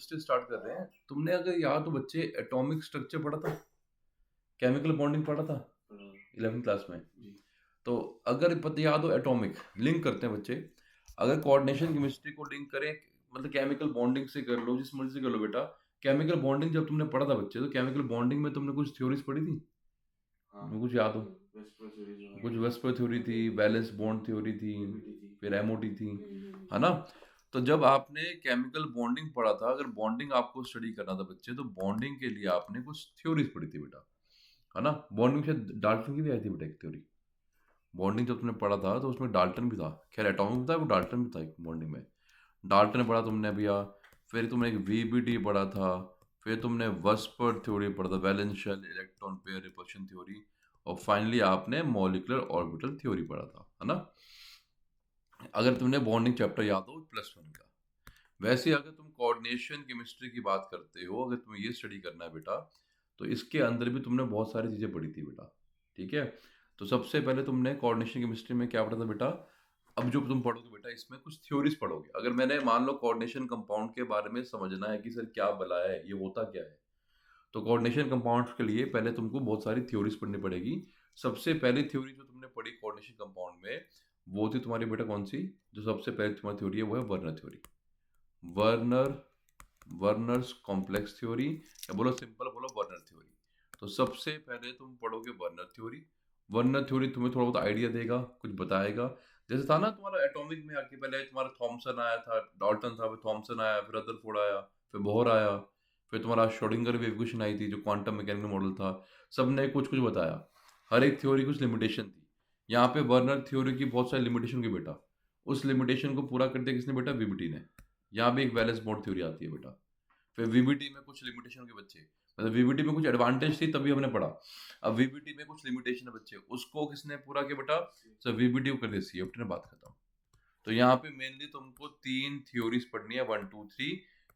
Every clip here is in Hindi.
केमिस्ट्री स्टार्ट कर रहे हैं, तुमने अगर याद तो बच्चे एटॉमिक स्ट्रक्चर पढ़ा था, केमिकल बॉन्डिंग पढ़ा था 11th क्लास में। तो अगर पता याद हो एटॉमिक लिंक करते हैं बच्चे, अगर कोऑर्डिनेशन केमिस्ट्री को लिंक करें, मतलब केमिकल बॉन्डिंग से कर लो, जिस मर्जी से कर लो बेटा। केमिकल बॉन्डिंग जब तुमने पढ़ा था बच्चे, तो केमिकल बॉन्डिंग में तुमने कुछ थ्योरीज पढ़ी थी, तुम्हें कुछ याद हो? कुछ वेस्पर थ्योरी थी, वैलेंस बॉन्ड थ्योरी थी, फिर एमओटी थी, है ना? तो जब आपने केमिकल बॉन्डिंग पढ़ा था, अगर बॉन्डिंग आपको स्टडी करना था बच्चे, तो बॉन्डिंग के लिए आपने कुछ थ्योरीज पढ़ी थी बेटा, है ना? बॉन्डिंग शायद डाल्टन की भी आई थी बेटा एक थ्योरी। बॉन्डिंग जब तुमने पढ़ा था तो उसमें डाल्टन भी था, खैर एटॉमिक भी था, वो डाल्टन भी था एक बॉन्डिंग में। डाल्टन पढ़ा तुमने भैया, फिर तुमने एक वीबीटी पढ़ा था, फिर तुमने वस्पर थ्योरी पढ़ा था, valence shell electron pair repulsion theory, और फाइनली आपने मॉलिक्यूलर ऑर्बिटल थ्योरी पढ़ा था, है ना? अगर तुमने बॉन्डिंग चैप्टर याद हो +1 का। वैसे अगर तुम कोऑर्डिनेशन केमिस्ट्री की बात करते हो, अगर तुम्हें ये स्टडी करना है बेटा, तो इसके अंदर भी तुमने बहुत सारी चीज़ें पढ़ी थी बेटा, ठीक है? तो सबसे पहले तुमने कोऑर्डिनेशन केमिस्ट्री में क्या पढ़ा था बेटा? अब जो तुम पढ़ोगे बेटा, इसमें कुछ थ्योरीज पढ़ोगे। अगर मैंने मान लो कोऑर्डिनेशन कंपाउंड के बारे में समझना है कि सर क्या भला है, ये होता क्या है, तो कोऑर्डिनेशन कंपाउंड्स के लिए पहले तुमको बहुत सारी थ्योरीज पढ़नी पड़ेगी। सबसे पहली थ्योरी जो तुमने पढ़ी कोऑर्डिनेशन कंपाउंड में, वो थी तुम्हारी बेटा कौन सी? जो सबसे पहले तुम्हारी थ्योरी है वो है Werner theory. Werner Werner's complex theory, या बोलो सिंपल बोलो वर्नर थ्योरी। तो सबसे पहले तुम पढ़ोगे वर्नर थ्योरी। वर्नर थ्योरी तुम्हें थोड़ा बहुत आइडिया देगा, कुछ बताएगा। जैसे था ना तुम्हारा एटॉमिक में आके, पहले तुम्हारा थॉमसन आया था, डाल्टन था, फिर थॉमसन आया, फिर रदरफोर्ड आया, फिर बोहर आया, फिर तुम्हारा श्रोडिंगर वेव इक्वेशन आई थी जो क्वांटम मैकेनिकल मॉडल था। सबने कुछ कुछ बताया, हर एक थ्योरी कुछ लिमिटेशन थी। यहाँ पे वर्नर थ्योरी की बहुत सारी लिमिटेशन की बेटा, उस लिमिटेशन को पूरा कर दिया किसने बेटा? वीबीटी ने। यहाँ भी एक वैलेंस बॉन्ड थ्योरी आती है बेटा। फिर वीबीटी में कुछ लिमिटेशन के बच्चे, मतलब वीबीटी में कुछ एडवांटेज थी तभी हमने पढ़ा। अब वीबीटी में कुछ लिमिटेशन है बच्चे, उसको किसने पूरा किया बेटा? सर वीबीटी को कर दिया, सीएफटी ने, बात खत्म। तो यहाँ पे मेनली तुमको 3 थ्योरीज पढ़नी है, 1 2 3।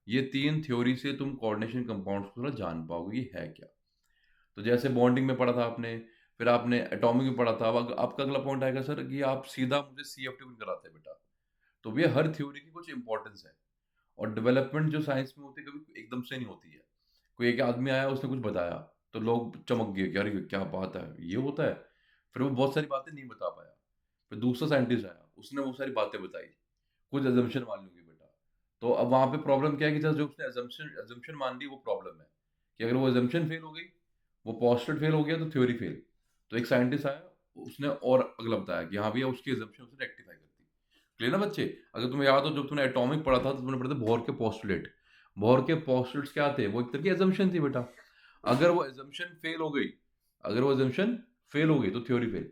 ये 3 थ्योरी से तुम कोऑर्डिनेशन कंपाउंड्स को थोड़ा जान पाओगे ये है क्या। तो जैसे बॉन्डिंग में पढ़ा था आपने, फिर आपने एटॉमिक में पढ़ा था। अब आपका अगला पॉइंट आएगा सर कि आप सीधा मुझे सीएफटी क्यों कराते हैं बेटा? तो भैया हर थ्योरी की कुछ इंपॉर्टेंस है, और डेवलपमेंट जो साइंस में होती है कभी एकदम से नहीं होती है। कोई एक आदमी आया, उसने कुछ बताया, तो लोग चमक गए कि अरे क्या बात है, ये होता है। फिर वो बहुत सारी बातें नहीं बता पाया, फिर दूसरा साइंटिस्ट आया, उसने वो सारी बातें बताई, कुछ एजम्पशन मान लूंगी बेटा। तो अब वहाँ पे प्रॉब्लम क्या है कि जैसे जो उसने एजम्पशन मान ली, वो प्रॉब्लम है कि अगर वो एजम्पशन फेल हो गई, वो पोस्टुलेट फेल हो गया, तो थ्योरी फेल। तो एक साइंटिस्ट आया, उसने और अगला बताया कि हाँ भैया उसकी एजम्पशन उसने रेक्टिफाई कर दी। क्लियर ना बच्चे? अगर तुम्हें याद हो जब तुमने एटॉमिक पढ़ा था तो तुमने पढ़ा था बोहर के पोस्टुलेट। बोहर के पोस्टुलेट्स क्या थे? वो एक तरह की एजम्पशन थी बेटा। अगर वो एजम्पशन फेल हो गई, अगर वो एजम्पशन फेल हो गई तो थ्योरी फेल।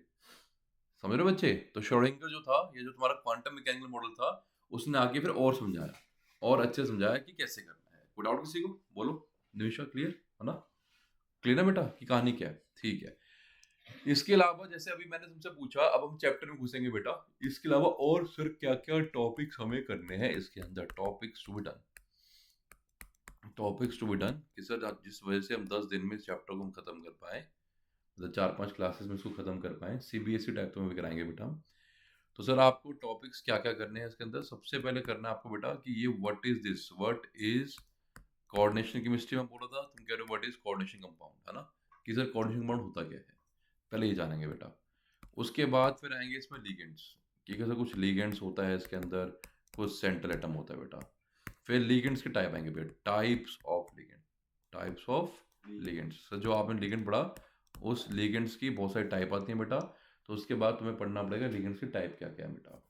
समझ रहे हो बच्चे? तो श्रोडिंगर जो था, ये जो तुम्हारा क्वांटम मैकेनिकल मॉडल था, उसने आके फिर और समझाया, और अच्छे समझाया कि कैसे करना है। कोई डाउट किसी को? बोलो निमिषा, क्लियर है ना? क्लियर ना बेटा कि कहानी क्या है? ठीक है। इसके अलावा जैसे अभी मैंने तुमसे पूछा, अब हम चैप्टर में घुसेंगे बेटा। इसके अलावा और सर क्या क्या टॉपिक्स हमें करने हैं इसके अंदर? Topics to be done, topics to be done कि सर जिस वजह से हम 10 दिन में इस चैप्टर को हम खत्म कर पाए, मतलब 4-5 क्लासेस में इसको खत्म कर पाए, सीबीएसई टाइप तो में भी कराएंगे बेटा हम। तो सर आपको टॉपिक्स क्या क्या करने हैं इसके अंदर? सबसे पहले करना है आपको बेटा कि ये what is this, what is coordination chemistry में बोला था, तुम कह रहे हो व्हाट इज कोऑर्डिनेशन कंपाउंड, है ना? कि सर कोऑर्डिनेशन कंपाउंड होता क्या है, पहले ये जानेंगे बेटा। उसके बाद फिर आएंगे इसमें लिगेंड्स, कि कैसे कुछ लिगेंड्स होता है इसके अंदर, कुछ सेंट्रल एटम होता है बेटा। फिर लिगेंड्स के टाइप आएंगे बेटा, types of ligand, types of ligands. Sir जो आपने लिगेंड पढ़ा, उस लिगेंड्स की बहुत सारी टाइप आती हैं बेटा। तो उसके बाद तुम्हें पढ़ना पड़ेगा लिगेंड्स की टाइप क्या क्या है बेटा।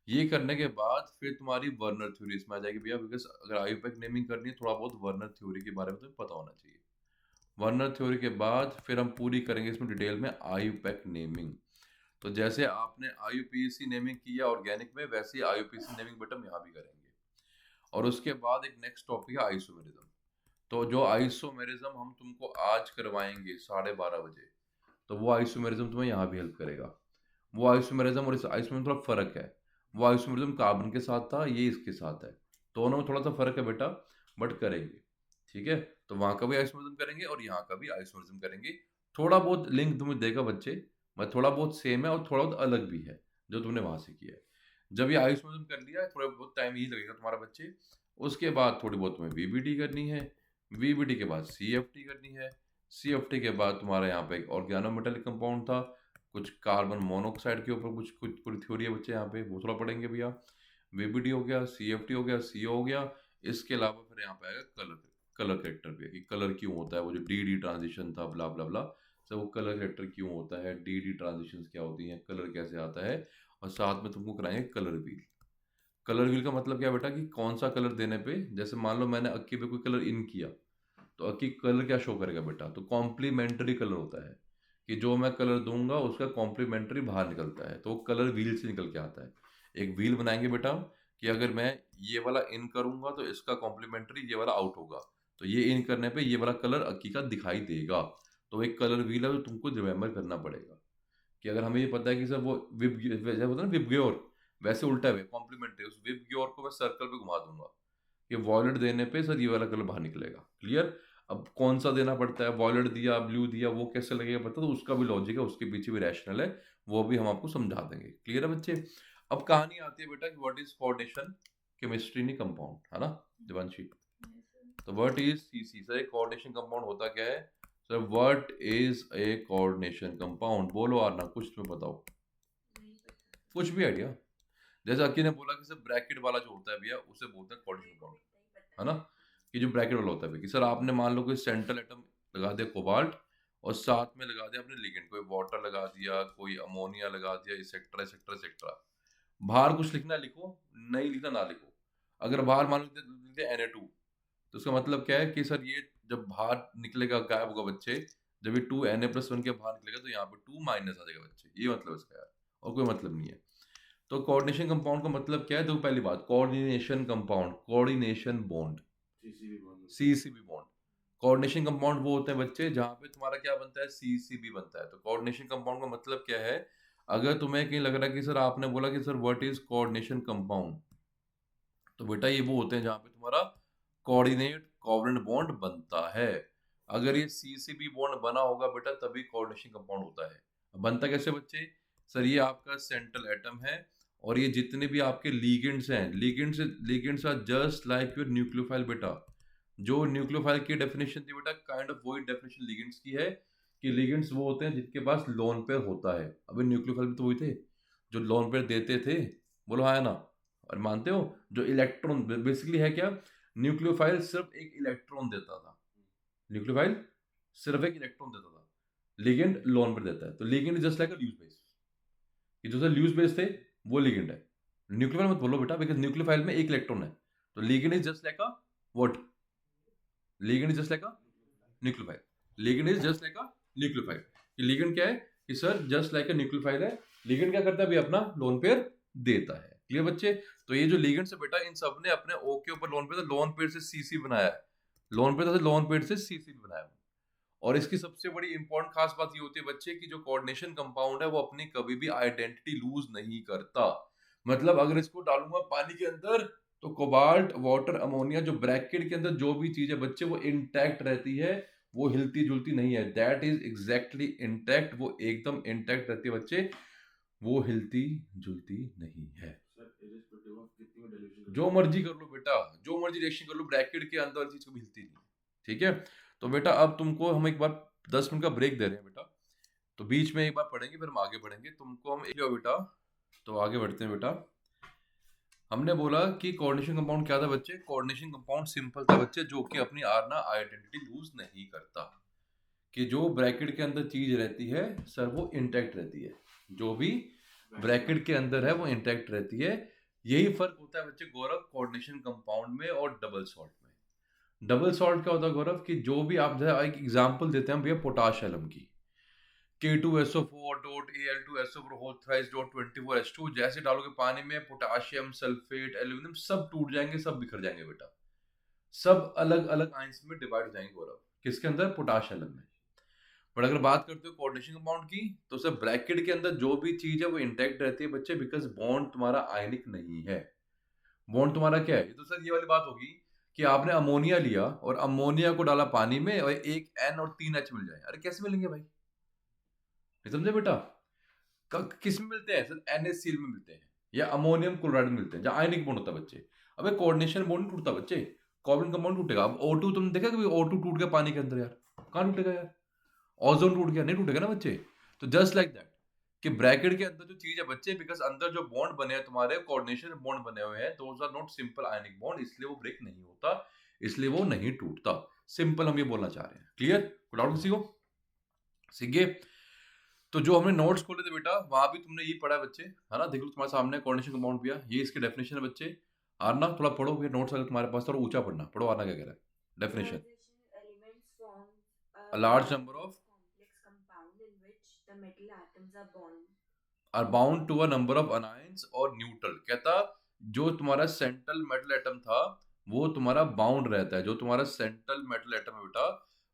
ये करने के बाद फिर तुम्हारी वर्नर थ्योरी इसमें आ जाएगी भैया, बिकॉज अगर आईयूपैक नेमिंग करनी है, थोड़ा बहुत वर्नर थ्योरी के बारे में तुम्हें पता होना चाहिए। वर्नर थ्योरी के बाद फिर हम पूरी करेंगे इसमें डिटेल में आईयूपैक नेमिंग। तो जैसे आपने आईयूपीएसी नेमिंग किया ऑर्गेनिक में, वैसे ही आईयूपीएसी नेमिंग बेटा हम यहाँ भी करेंगे। और उसके बाद एक नेक्स्ट टॉपिक है आइसोमेरिज्म। तो जो आइसोमेरिज्म हम तुमको आज करवाएंगे 12:30 बजे, तो वो आइसोमेरिज्म तुम्हें यहाँ भी हेल्प करेगा। वो आइसोमेरिज्म और इस आइसोमेरिज्म में थोड़ा फर्क है। वो आइसोमेरिज्म कार्बन के साथ था, ये इसके साथ है, दोनों में थोड़ा सा फर्क है बेटा, बट करेंगे। ठीक है? तो वहाँ का भी आइसोमेरिज्म करेंगे और यहाँ का भी आइसोमेरिज्म करेंगे। थोड़ा बहुत लिंक तुम्हें देगा बच्चे, मतलब थोड़ा बहुत सेम है और थोड़ा बहुत अलग भी है जो तुमने वहाँ से किया है। जब ये आइसोमेरिज्म कर लिया है, थोड़ा बहुत टाइम ही लगेगा तुम्हारा बच्चे। उसके बाद थोड़ी बहुत तुम्हें वीबीडी करनी है, वीबीडी के बाद सीएफटी करनी है, सीएफटी के बाद तुम्हारा यहाँ पे एक ऑर्गेनोमेटेलिक कंपाउंड था, कुछ कार्बन मोनोऑक्साइड के ऊपर कुछ कुछ पूरी थ्योरी है बच्चे, यहाँ पे वो थोड़ा पढ़ेंगे भैया। वीबीडी हो गया, सीएफटी हो गया, सीओ हो गया। इसके अलावा फिर यहाँ पे आएगा कलर, कलर करेक्टर पे, कि कलर क्यों होता है, वो जो डी डी ट्रांजिशन था ब्ला ब्ला ब्ला, सब वो कलर करेक्टर क्यों होता है, डी डी ट्रांजिशन क्या होती हैं, कलर कैसे आता है, और साथ में तुमको कराएंगे कलर व्हील। कलर व्हील का मतलब क्या बेटा, कि कौन सा कलर देने पे, जैसे मान लो मैंने अक्की पे कोई कलर इन किया, तो अक्की कलर क्या शो करेगा बेटा, तो कॉम्प्लीमेंट्री कलर होता है, कि जो मैं कलर दूंगा उसका कॉम्प्लीमेंट्री बाहर निकलता है, तो वो कलर व्हील से निकल के आता है। एक व्हील बनाएंगे बेटा, कि अगर मैं ये वाला इन करूंगा तो इसका कॉम्प्लीमेंट्री ये वाला आउट होगा, तो ये इन करने पे ये वाला कलर अक्की का दिखाई देगा। तो एक कलर व्हील है, तो तुमको रिमेम्बर करना पड़ेगा, कि अगर हमें ये पता है कि सर वो विब, जैसे होता है ना विबग्योर, वैसे उल्टा है कॉम्प्लीमेंट्री, उस विबग्योर को मैं सर्कल पे घुमा दूंगा, ये वॉयलेट देने पे सर ये वाला कलर बाहर निकलेगा। क्लियर? अब कौन सा देना पड़ता है, वॉयलेट दिया, ब्लू दिया, वो कैसे लगेगा पता, तो उसका भी लॉजिक है, उसके पीछे भी रैशनल है, वो भी हम आपको समझा देंगे। क्लियर है बच्चे? अब कहानी आती है बेटा कि what is coordination chemistry knee compound, है ना दिवांशी? तो व्हाट इज सीसी सर, एक कोऑर्डिनेशन कंपाउंड होता क्या है sir, what is a coordination compound, बोलो आरना, कुछ तुम्हें बताओ, कुछ भी आइडिया। जैसे अक्की ने बोला कि सर ब्रैकेट वाला जो होता है भैया उसे बोलते हैं कोऑर्डिनेशन कंपाउंड, है ना, कि जो ब्रैकेट वाला होता है भैया, कि सर आपने मान लो कोई सेंट्रल एटम लगा दिया कोबाल्ट, और साथ में लगा दिया अपने लिगेंड, कोई वाटर लगा दिया, कोई अमोनिया लगा दिया, एक्सेट्रा एक्सेट्रा एक्सेट्रा। बाहर कुछ लिखना लिखो, नहीं लिखना ना लिखो। अगर बाहर मान लो लिख दिया Na2, तो उसका मतलब क्या है कि सर ये जब बाहर निकलेगा गायब होगा बच्चे, जब ये 2Na+1 के बाहर निकलेगा तो यहाँ पे 2 माइनस आ जाएगा बच्चे, ये मतलब इसका यार, और कोई मतलब नहीं है। तो कोऑर्डिनेशन कंपाउंड का मतलब क्या है, देखो पहली बात, coordination compound, coordination bond, CCB bond. Coordination compound वो होते हैं बच्चे जहां पे तुम्हारा क्या बनता है, सीसीबी बनता है। तो कोऑर्डिनेशन कंपाउंड का मतलब क्या है, अगर तुम्हें कहीं लग रहा है कि सर आपने बोला कि sir what is coordination compound, तो बेटा ये वो होते हैं जहां पे तुम्हारा कोऑर्डिनेट कोवलेंट बॉन्ड बनता है। अगर ये सीसीबी बॉन्ड बना होगा बेटा तभी कोऑर्डिनेशन कंपाउंड होता है। बनता कैसे बच्चे, सर ये आपका सेंट्रल एटम है, और ये जितने भी आपके लीगेंड्स हैं, ligands are just like your nucleophile बेटा। जो न्यूक्लियोफाइल की डेफिनेशन थी बेटा, काइंड ऑफ वही डेफिनेशन लीगेंड्स की है, कि लीगेंड्स वो होते हैं जिनके पास लोन पेयर होता है। अभी न्यूक्लियोफाइल भी तो वही थे जो लोन पेयर देते थे, बोलो हाँ है ना, और मानते हो, जो इलेक्ट्रॉन बेसिकली है क्या, न्यूक्लियोफाइल सिर्फ एक इलेक्ट्रॉन देता था, न्यूक्लियोफाइल सिर्फ एक इलेक्ट्रॉन देता था, लिगेंड लोन पेयर देता है। तो ligand is just like a ल्यूज base, कि जो ल्यूज बेस थे वो लिगेंड है। न्यूक्लियोफाइल मत बोलो बेटा, बिकॉज न्यूक्लियोफाइल में एक इलेक्ट्रॉन है, तो ligand is just like a what, ligand is just like a nucleophile, ligand is just like a nucleophile. Ligand क्या है कि sir just like a nucleophile है, लिगेंड क्या करता है अभी, अपना लोन पेयर देता है। क्लियर बच्चे? तो ये जो लिगेंड्स है बेटा, इन सब ने अपने ओ के ऊपर लोन पेयर, लोन पेयर से सीसी बनाया है, लोन पेयर से लोन पेयर से सीसी बनाया है। और इसकी सबसे बड़ी इंपॉर्टेंट खास बात ये होती है बच्चे कि जो कोऑर्डिनेशन कंपाउंड है वो अपनी कभी भी आइडेंटिटी लूज नहीं करता। मतलब अगर इसको डालूंगा पानी के अंदर, तो कोबाल्ट, वाटर, अमोनिया, जो ब्रैकेट के अंदर जो भी चीज है बच्चे वो इंटैक्ट रहती है, वो हिलती जुलती नहीं है। दैट इज एग्जैक्टली इंटैक्ट, वो एकदम इंटैक्ट रहती है बच्चे, वो हिलती जुलती नहीं है। जो मर्जी कर लो बेटा, जो मर्जी रिएक्शन कर लो, ब्रैकेट के अंदर वाली चीज कभी हिलती नहीं। ठीक है? तो बेटा अब तुमको हम एक बार 10 मिनट का ब्रेक दे रहे हैं बेटा, तो बीच में एक बार पढ़ेंगे फिर हम आगे बढ़ेंगे। तुमको हम एक बेटा, तो आगे बढ़ते हैं बेटा। हमने बोला कि कोऑर्डिनेशन कंपाउंड क्या था बच्चे, कोऑर्डिनेशन कंपाउंड सिंपल था बच्चे, जो कि अपनी आरना आइडेंटिटी लूज नहीं करता, कि जो ब्रैकेट के अंदर चीज रहती है सर वो इंटैक्ट रहती है, जो भी ब्रैकेट के अंदर है वो इंटैक्ट रहती है। यही फर्क होता है बच्चे गौरव कोऑर्डिनेशन कंपाउंड में और डबल सॉल्ट में। डबल सॉल्ट क्या होता है गौरव, कि जो भी आप एक एग्जांपल देते हैं भैया पोटाश एलम की, K2SO4.Al2SO4 जैसे डालोगे पानी में, पोटाशियम सल्फेट एल्यूमिनियम सब टूट जाएंगे, सब बिखर जाएंगे बेटा, सब अलग अलग आयंस में डिवाइड हो जाएंगे गौरव, किसके अंदर, पोटाश एलम में। पर अगर बात करते हो कोऑर्डिनेशन कंपाउंड की, तो सर ब्रैकेट के अंदर जो भी चीज है वो इंटैक्ट रहती है बच्चे, बिकॉज बॉन्ड तुम्हारा आयनिक नहीं है। बॉन्ड तुम्हारा क्या है, ये तो सर ये वाली बात होगी कि आपने अमोनिया लिया और अमोनिया को डाला पानी में, और एक N और 3H मिल जाए, अरे कैसे मिलेंगे भाई, नहीं समझे बेटा? किस में मिलते हैं सर, NaCl में मिलते हैं, या अमोनियम क्लोराइड में मिलते हैं, जहां आयनिक बॉन्ड होता है बच्चे। अबे कोऑर्डिनेशन बॉन्ड नहीं टूटता बच्चे, कोवलेंट कंपाउंड टूटेगा। अब O2 तुमने देखा कभी O2 टूट गया पानी के अंदर यार, कहाँ टूटेगा यार? ओजोन टूट गया, नहीं टूटेगा ना बच्चे। तो जस्ट लाइक दैट कि ब्रैकेट के अंदर जो चीज है बच्चे, बिकॉज अंदर जो बॉन्ड बने हैं तुम्हारे, कोऑर्डिनेशन बॉन्ड बने हुए हैं, those are not simple ionic bond, इसलिए वो ब्रेक नहीं होता, इसलिए वो नहीं टूटता। सिंपल हम ये बोलना चाह रहे हैं। क्लियर? कोई डाउट किसी को? सीखे? तो जो हमने नोट्स खोले थे बेटा, वहां भी तुमने ये पढ़ा है बच्चे, है ना? देख लो तुम्हारे सामने कोऑर्डिनेशन कंपाउंड भी है, ये इसकी डेफिनेशन है बच्चे। आरना थोड़ा पढ़ो ये नोट्स, अगर तुम्हारे पास थोड़ा ऊंचा पढ़ना, पढ़ो। आरना क्या कह रहा है? Definition, a large number of are bound to a number of anions और न्यूट्रल। कहता जो तुम्हारा सेंट्रल मेटल एटम था वो तुम्हारा बाउंड रहता है, जो तुम्हारा सेंट्रल मेटल एटम है बेटा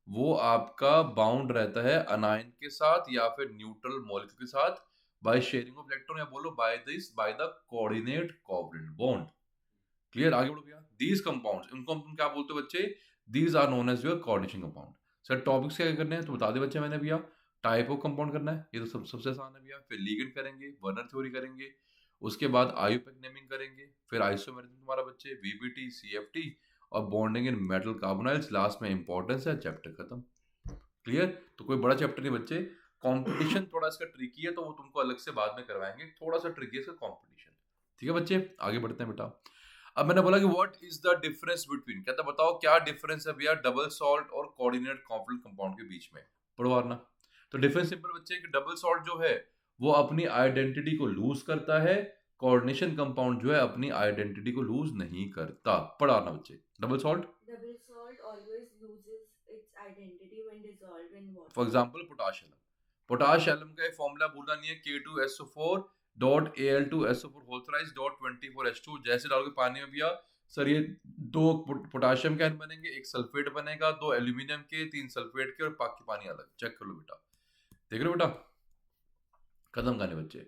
वो आपका बाउंड रहता है अनायन के साथ या फिर न्यूट्रल मॉलिक्यूल के साथ, बाय शेयरिंग ऑफ इलेक्ट्रॉन, या बोलो by the coordinate covalent bond. Clear? आगे बढ़ो भैया। दीज कंपाउंड्स, इनको हम क्या बोलते हैं बच्चे? These are known as your coordination compound. Sir topics क्या करने हैं तो बता दे बच्चे मैंने भैया। टाइप ऑफ कंपाउंड करना है, ये तो सबसे आसान है भैया। फिर लिगेंड करेंगे, वर्नर थ्योरी करेंगे, उसके बाद आईयूपैक नेमिंग करेंगे, फिर आइसोमेरिज्म तुम्हारा बच्चे, वीबीटी, सीएफटी और bonding in metal carbonyls, last में इंपॉर्टेंस है, चैप्टर खत्म। क्लियर? तो कोई बड़ा चैप्टर नहीं बच्चे। कंपटीशन थोड़ा इसका ट्रिकी है, तो वो तुमको अलग से बाद में करवाएंगे, थोड़ा सा ट्रिकी है इसका कंपटीशन। ठीक है बच्चे, आगे बढ़ते हैं बेटा। अब मैंने बोला कि what is the difference between, कहता बताओ क्या डिफरेंस है भैया डबल सॉल्ट और कोऑर्डिनेट कोवलेंट कंपाउंड के बीच में। पढ़ो वरना। तो डिफरेंस सिंपल बच्चे कि डबल सॉल्ट जो है वो अपनी आइडेंटिटी को लूज करता है, कोऑर्डिनेशन कंपाउंड जो है अपनी आइडेंटिटी को लूज नहीं करता। पढ़ाना बच्चे। Double salt always loses its identity when dissolved in water. For example potash alum, potash alum का फॉर्मूला भूलना नहीं है, K2SO4 dot Al2SO4 whole thrice dot 24H2। जैसे डालोगे पानी में भैया सर ये दो पोटाशियम के आयन बनेंगे, एक सल्फेट बनेगा, दो एल्यूमिनियम के, तीन सल्फेट के और बाकी पानी अलग। चेक कर लो बेटा, देख रहे हो बेटा? खत्म करने बच्चे।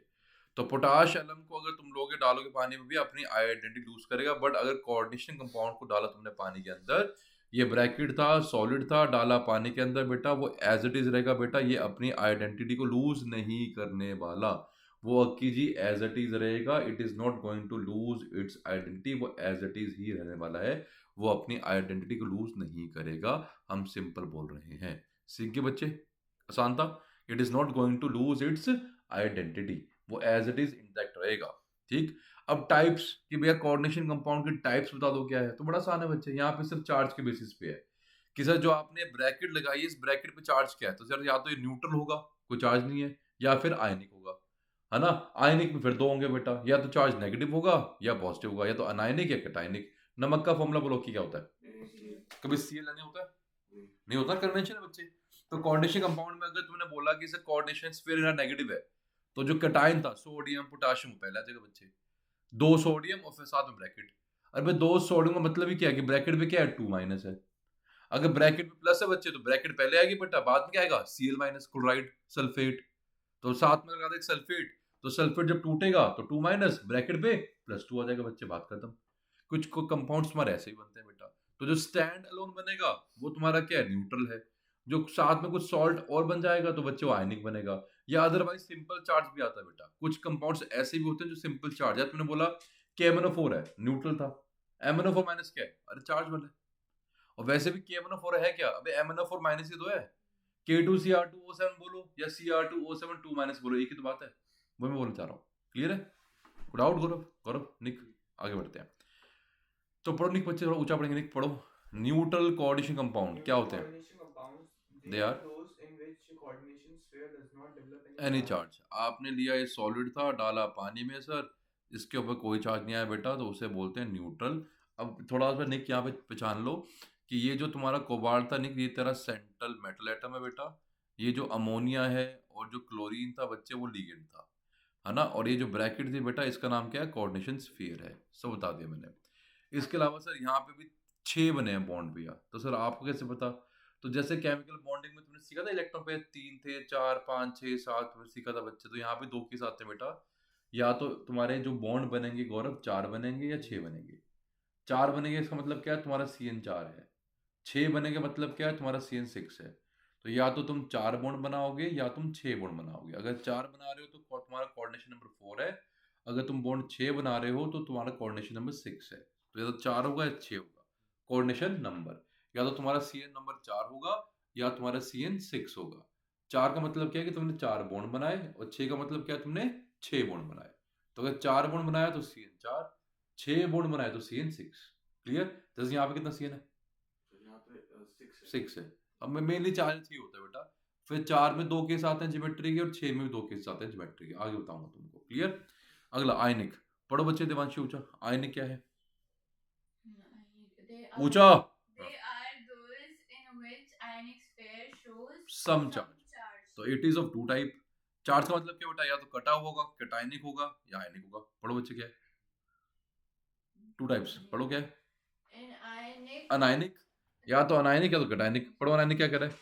तो पोटाश एलम को अगर तुम लोगे डालोगे पानी में भी अपनी आइडेंटिटी लूज करेगा, बट अगर कोऑर्डिनेशन कंपाउंड को डाला तुमने पानी के अंदर, ये ब्रैकेट था, सॉलिड था, डाला पानी के अंदर बेटा, वो एज इट इज रहेगा बेटा, ये अपनी आइडेंटिटी को लूज नहीं करने वाला। वो अक्की जी एज इट इज रहेगा, it is not going to lose its identity, वो एज इट इज ही रहने वाला है, वो अपनी आइडेंटिटी को लूज नहीं करेगा। हम सिंपल बोल रहे हैं, सीख गए बच्चे? आसान था। It is not going to lose its identity, वो एज इट इज इंटैक्ट रहेगा। ठीक। अब टाइप्स कि भैया कोऑर्डिनेशन कंपाउंड की टाइप्स बता दो क्या है, तो बड़ा आसान है बच्चे, यहाँ पे सिर्फ चार्ज के बेसिस पे है कि सर जो आपने ब्रैकेट लगाई है इस ब्रैकेट पे चार्ज क्या है, तो सर या तो ये न्यूट्रल होगा, कोई चार्ज नहीं है, या फिर आयनिक होगा, है ना? आयनिक में फिर दो होंगे बेटा, या तो चार्ज नेगेटिव होगा या पॉजिटिव होगा, या तो अनायनिक या कैटायनिक। नमक का फॉर्मूला बोलो कि क्या होता है? कभी Cl नहीं होता है? नहीं होता कन्वेंशन है बच्चे। तो कोऑर्डिनेशन कंपाउंड में अगर तुमने बोला कि सर कोऑर्डिनेशन स्फीयर नेगेटिव है, तो जो कैटायन था सोडियम पोटाशियम पहला जगह बच्चे, दो सोडियम और फिर साथ में ब्रैकेट। अरे दो सोडियम का मतलब ही क्या है कि ब्रैकेट पे क्या है, 2 माइनस है। अगर ब्रैकेट पे प्लस है बच्चे तो ब्रैकेट पहले आएगी बेटा, बाद में क्या आएगा, Cl माइनस क्लोराइड सल्फेट। तो साथ में लगा दे सल्फेट, तो सल्फेट जब टूटेगा तो 2 माइनस, ब्रैकेट पे +2 आ जाएगा बच्चे, बात खत्म। कुछ को कंपाउंड्स तुम्हारे ऐसे ही बनते हैं बेटा। तो जो स्टैंड अलोन बनेगा वो तुम्हारा क्या है, न्यूट्रल है। जो साथ में कुछ सॉल्ट और बन जाएगा तो बच्चे वो आयनिक बनेगा, या अदरवाइज सिंपल चार्ज भी आता है बेटा। कुछ कंपाउंड्स ऐसे भी होते हैं जो सिंपल चार्ज है, तुमने बोला कि MnO4 है, न्यूट्रल था, MnO4 माइनस क्या है, अरे चार्ज वाला है। और वैसे भी KMnO4 है क्या, अबे MnO4 माइनस ही तो है। K2Cr2O7 बोलो या Cr2O7 2 माइनस बोलो, एक ही तो बात है, वो मैं बोलना चाह रहा हूँ। क्लियर है? डाउट गौरव? गौरव निक, आगे बढ़ते हैं। तो पढ़ो निक बच्चे, थोड़ा ऊंचा पढ़ेंगे निक, पढ़ो। न्यूट्रल कोऑर्डिनेशन कंपाउंड क्या होते हैं? They are any charge. आपने लिया ये सॉलिड था, डाला पानी में सर, इसके ऊपर कोई चार्ज नहीं आया बेटा, तो उसे बोलते हैं न्यूट्रल। अब थोड़ा सा निक यहाँ पे पहचान लो कि ये जो तुम्हारा कोबाल्ट था निक, ये तेरा सेंट्रल मेटल एटम है बेटा। ये जो अमोनिया है और जो क्लोरीन था बच्चे वो लिगेंड था, है ना? और ये जो ब्रैकेट थी बेटा इसका नाम क्या है, कोऑर्डिनेशन स्फीयर है। सब बता दिया मैंने। इसके अलावा सर यहाँ पे भी 6 बने हैं बॉन्ड भैया, तो सर आपको कैसे पता? तो जैसे केमिकल बॉन्डिंग में तुमने सीखा था इलेक्ट्रॉन पे 3 थे, 4 5 6 7 सीखा था बच्चे, तो यहाँ पे 2 के साथ थे बेटा। या तो तुम्हारे जो बॉन्ड बनेंगे गौरव 4 बनेंगे या 6 बनेंगे। 4 बनेंगे इसका मतलब क्या है, तुम्हारा CN4 है। 6 बनेंगे मतलब क्या है, तुम्हारा CN6 है। तो या तो तुम 4 बॉन्ड बनाओगे या तुम 6 बॉन्ड बनाओगे। अगर 4 बना रहे हो तो तुम्हारा कोऑर्डिनेशन नंबर 4 है, अगर तुम बॉन्ड 6 बना रहे हो तो तुम्हारा कोऑर्डिनेशन नंबर 6 है। तो या तो 4 होगा या 6 होगा, कोऑर्डिनेशन नंबर। या तो तुम्हारा CN नंबर 4 होगा या तुम्हारा CN 6 होगा। 4 का मतलब क्या है कि तुमने 4 बॉन्ड बनाए, और 6 का मतलब क्या है, तुमने 6 बॉन्ड बनाए। तो अगर 4 बॉन्ड बनाया तो CN 4, 6 बॉन्ड बनाए तो CN 6। क्लियर? जैसे यहाँ पे कितना CN है? यहाँ पे 6 है। अब मैं मेनली 4 ही होता है बेटा, फिर 4 में 2 केस आते हैं ज्योमेट्री के, और 6 में भी 2 केस आते हैं ज्योमेट्री के, आगे बताऊंगा तुमको। क्लियर? अगला आयनिक, पढ़ो बच्चे, देवांशी ऊंचा। आयनिक क्या है? ऊंचा। They are those in which ionic pair shows some charge. तो it is of two type. Charge का मतलब क्या बेटा? या तो कटा हुआ होगा, कैटायनिक होगा, या आयनिक होगा। पढ़ो बच्चे क्या है? Two types. पढ़ो क्या है? अनायनिक, या तो अनायनिक या तो कैटायनिक। पढ़ो अनायनिक क्या कह रहा है?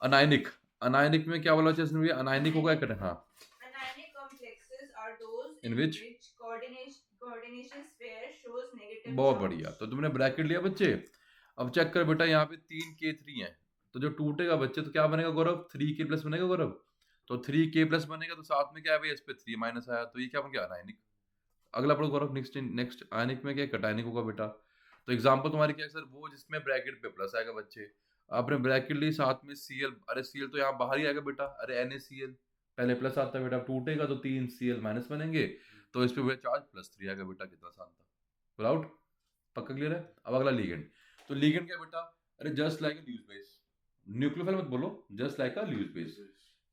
अनायनिक, अनायनिक में क्या बोला चाहिए? अनायनिक होगा या कैटायनिक? हाँ, Anionic complexes are those In in which? which coordination pair shows negative बहुत charge. बढ़िया। तो तुमने ब्रैकेट लिया बच्चे। अब चेक कर बेटा, यहाँ पे 3K3 है, तो जो टूटेगा बच्चे तो क्या बनेगा गौरव? 3K प्लस बनेगा गौरव। तो 3K प्लस बनेगा, तो साथ में क्या है भाई? इस पे 3 माइनस आया, तो ये क्या बन गया? अनायनिक। अगला पढ़ो गौरव, नेक्स्ट आयनिक में क्या? कैटायनिक होगा बेटा। तो एग्जांपल तुम्हारी क्या है सर? वो जिसमें ब्रैकेट पे प्लस आएगा बच्चे। आपने ब्रैकेट ली, साथ में Cl, अरे Cl तो यहाँ बाहर ही आएगा बेटा, अरे NaCl पहले प्लस आता है बेटा, टूटेगा तो 3Cl माइनस बनेंगे, तो इस पे बेटा चार्ज +3 आएगा बेटा। कितना आसान था, विदाउट। पक्का क्लियर है? अब अगला लीगेंड। तो लीगेंड क्या बेटा? अरे जस्ट लाइक अ ल्यूज बेस। न्यूक्लियोफाइल मत बोलो, जस्ट लाइक अ ल्यूज बेस।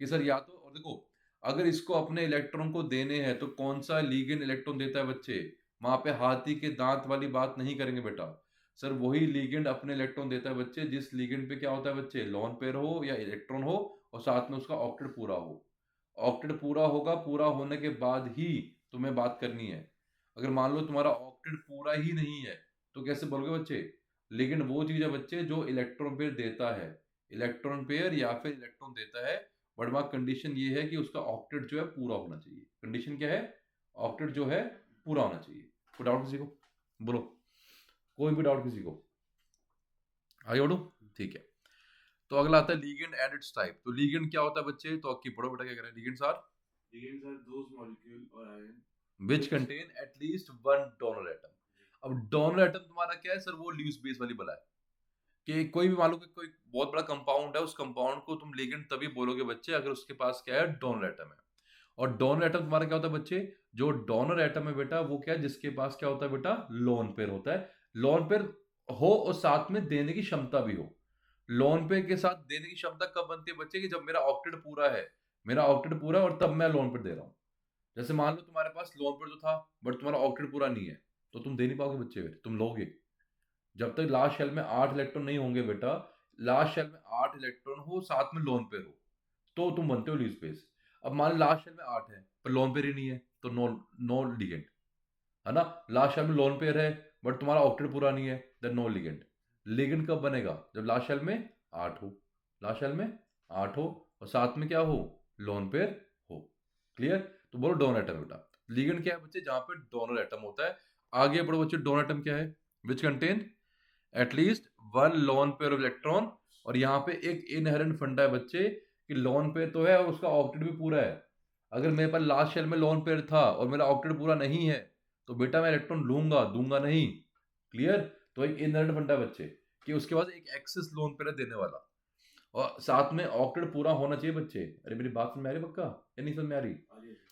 कि सर या तो, और देखो, अगर इसको अपने इलेक्ट्रॉन को देने हैं तो कौन सा लीगेंड इलेक्ट्रॉन देता है बच्चे? वहां पे हाथी के दांत वाली बात नहीं करेंगे बेटा। सर वही लीगेंड अपने इलेक्ट्रॉन देता है बच्चे जिस लीगेंड पे क्या होता है बच्चे? लोन पेयर हो या इलेक्ट्रॉन हो, और साथ में उसका ऑक्टेट पूरा हो। ऑक्टेट पूरा होगा, पूरा होने के बाद ही तुम्हें बात करनी है। अगर मान लो तुम्हारा ऑक्टेट पूरा ही नहीं है, तो कैसे बोलोगे बच्चे? लेकिन वो चीज है बच्चे जो इलेक्ट्रॉन पेयर देता है, इलेक्ट्रॉन पेयर या फिर इलेक्ट्रॉन देता है, बट वहां कंडीशन ये है कि उसका ऑक्टेट जो है पूरा होना चाहिए। कंडीशन क्या है? ऑक्टेट जो है पूरा होना चाहिए। कोई डाउट किसी को? बोलो, कोई भी डाउट किसी को? आगे बढ़ो, ठीक है। तो अगला आता है लीगेंड एंड इट्स टाइप। तो लीगेंड क्या होता है बच्चे? तो आपकी पढ़ो बेटा, क्या कह रहे हैं? Ligands are those molecule or ion which contain at least one donor atom। अब डोनर एटम तुम्हारा क्या है सर? वो ल्यूइस बेस वाली बला है कि कोई भी मान लो कि कोई बहुत बड़ा कंपाउंड है, उस कंपाउंड को तुम लिगेंड तभी बोलोगे बच्चे अगर उसके पास क्या है? डोनर एटम है। और डोनर एटम तुम्हारा क्या होता है बच्चे? जो डोनर एटम है बेटा वो क्या है? जिसके पास क्या होता है बेटा? लोन पेयर होता है। लोन पेयर हो और साथ में देने की क्षमता भी हो। लोन पेयर के साथ देने की क्षमता कब बनती है बच्चे? कि जब मेरा ऑक्टेट पूरा है, मेरा ऑक्टेट पूरा है और तब मैं लोन पेयर दे रहा हूँ। जैसे मान लो तुम्हारे पास लोन पेयर तो था, बट तुम्हारा ऑक्टेट पूरा नहीं है, तो तुम दे नहीं पाओगे बच्चे, फिर तुम लोगे जब तक लास्ट शेल में 8 इलेक्ट्रॉन नहीं होंगे बेटा। लास्ट शेल में 8 इलेक्ट्रॉन हो, साथ में लोन पेयर हो, तो तुम बनते हो लीज बेस। अब मान लो लास्ट शेल में 8 है पर लोन पेयर ही नहीं है, तो नो नो लिगेंड, है ना? लास्ट शेल में लोन पेयर है बट तुम्हारा ऑक्टेट पूरा नहीं है, देन नो लिगेंड। लिगेंड कब बनेगा? जब लास्ट शेल में 8 हो, लास्ट शेल में 8 हो और साथ में क्या हो? लोन पेयर हो। क्लियर? तो बोलो डोनर एटम बेटा। लिगेंड क्या है बच्चे? जहां पे डोनर एटम होता है। आगे बढ़ो बच्चे, डोनर एटम क्या है? Which contain at least one lone pair of electron. और यहाँ पे एक इनहेरेंट फंडा है बच्चे कि लोन पेयर तो है और उसका ऑक्टेट भी पूरा है। अगर मेरे पास लास्ट शेल में लोन पेयर था और मेरा ऑक्टेट पूरा नहीं है, तो बेटा मैं इलेक्ट्रॉन लूंगा दूंगा नहीं। क्लियर? तो एक इनहेरेंट फंडा है बच्चे कि उसके पास एक एक्सेस लोन पेयर है देने वाला, और साथ में ऑक्टेट पूरा होना चाहिए बच्चे। अरे मेरी बात समझ में आ रही पक्का या नहीं समझ में आ रही?